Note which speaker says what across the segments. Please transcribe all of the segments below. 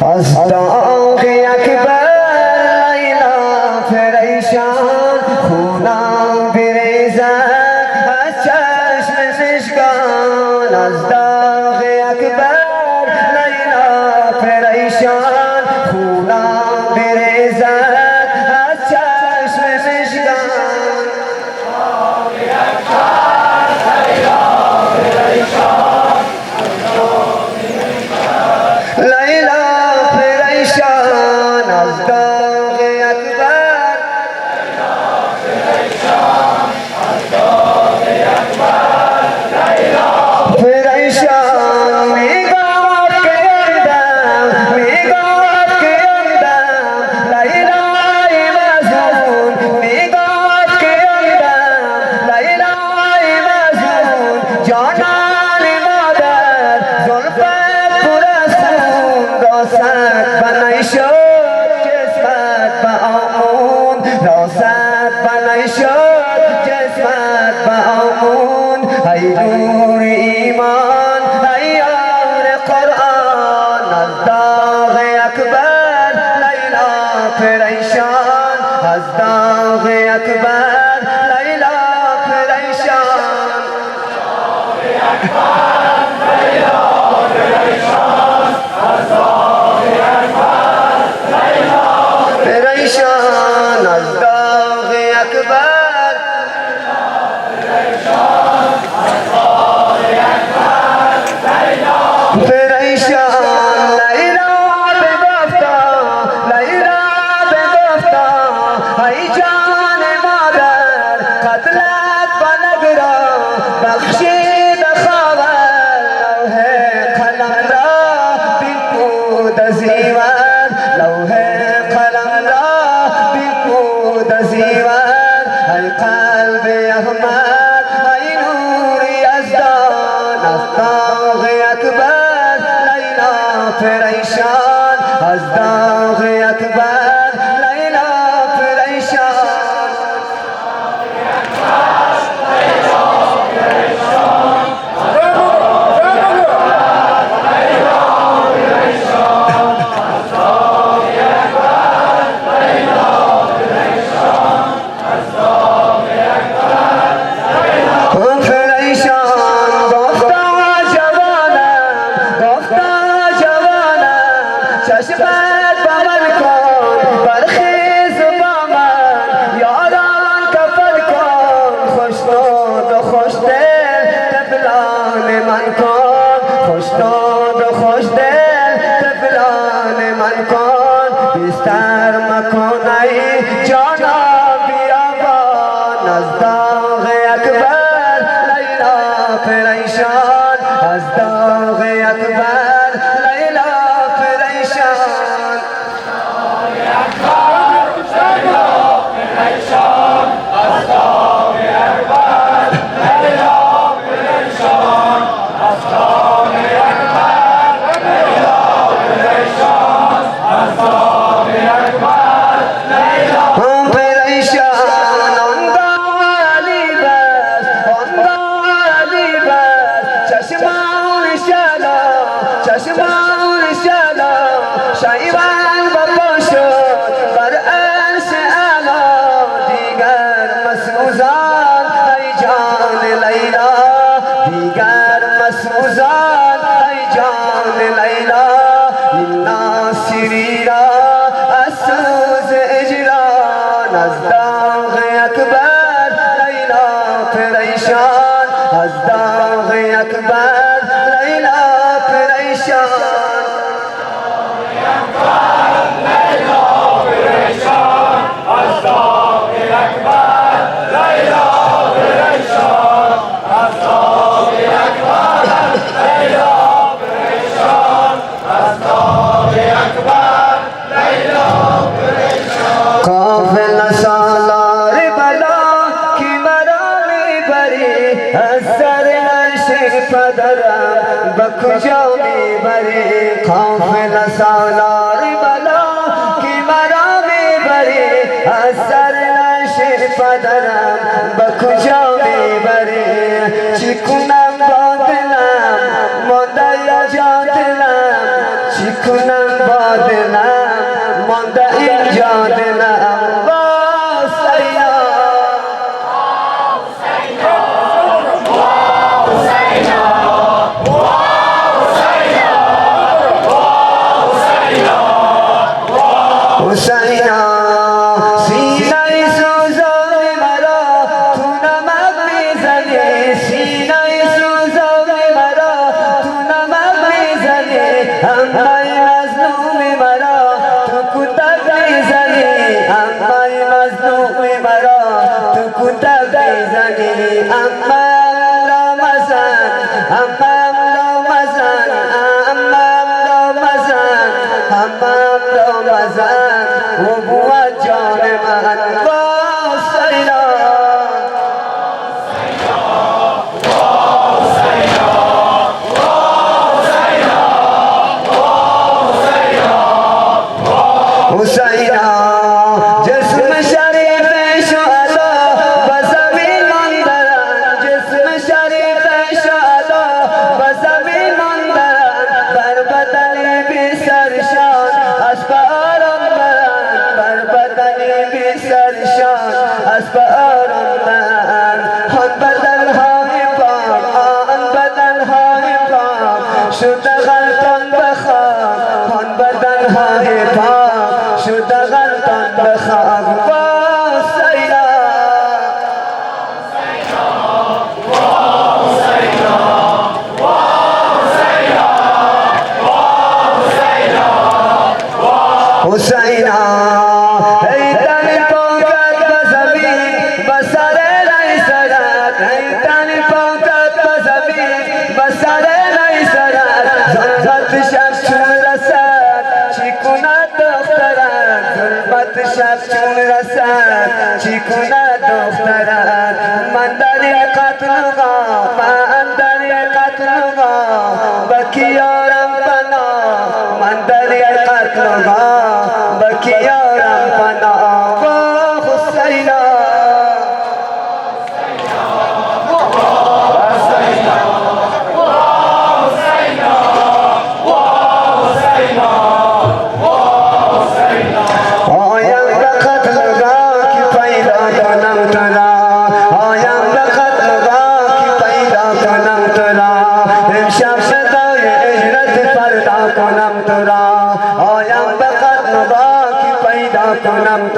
Speaker 1: أصداق أكبر ليلى فريشان خونا بريزة الچشم مشکان أصداق أكبر ليلى فريشان خونا بريزة الچشم مشکان نور ایمان ایار قرآن از داغ اکبر لیلا پریشان از داغ اکبر لیلا پریشان پریشان از داغ اکبر پریشان از داغ اکبر لیلا پریشان چشمت بغل کن برخیز با من یاران کفل کن خوشنود و خوشدل طفلان من کن خوشنود و خوشدل طفلان من کن بیستر مکن ای جانا بیابان از داغ اکبر لیلا پریشان از داغ اکبر شایوان بابا شد بر عرش اعلا دیگر مسعوزان ای جان لیلا دیگر مسعوزان ای جان لیلا این ناصری را از سوز اجلان از داغ اکبر لیلا پریشان از داغ اکبر لیلا پریشان بکجا میبری قافل سالار بلا کی مرا میبری از سر نشی پدرم بکجا میبری چی کنم با دلم مانده یا جا دلم چی کنم با شادنا Husaina Sinai suzone mara tu namak mizane Sinai suzone mara tu namak mizane Ammai mazlum mara tu kutab mizane Ammai mazlum mara tu kutab mizane Ammam Ramazan Ammam Ramazan Ammam Ramazan Ammam Ramazan وهو جان من واسینا حسینا جسم شریف شهدا بزمین ماندرند جسم شریف شهدا بزمین ماندرند بر بدن بی سرشان اشباران سرشان اسبار من آن بدنهای پاک آن بدنهای پاک شده غلطان بخواب آن بدنهای پاک شده غلطان بخواب واسینا حسینا شب چون رسد چیکونه دخترد من در قتلگاه من در قتلگاه بکیارم پنا من در قتلگاه بکیارم پنا و حسینا آیم به قدم با کی پیدا کنم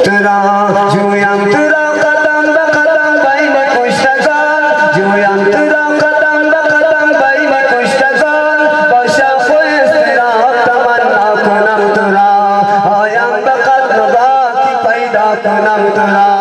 Speaker 1: ترا جویم ترا قدم به قدم بین کشتگان جویم ترا قدم به قدم بین کشتگان با شوق و اضطراب تمنا کنم ترا آیم به قدم با کی پیدا کنم ترا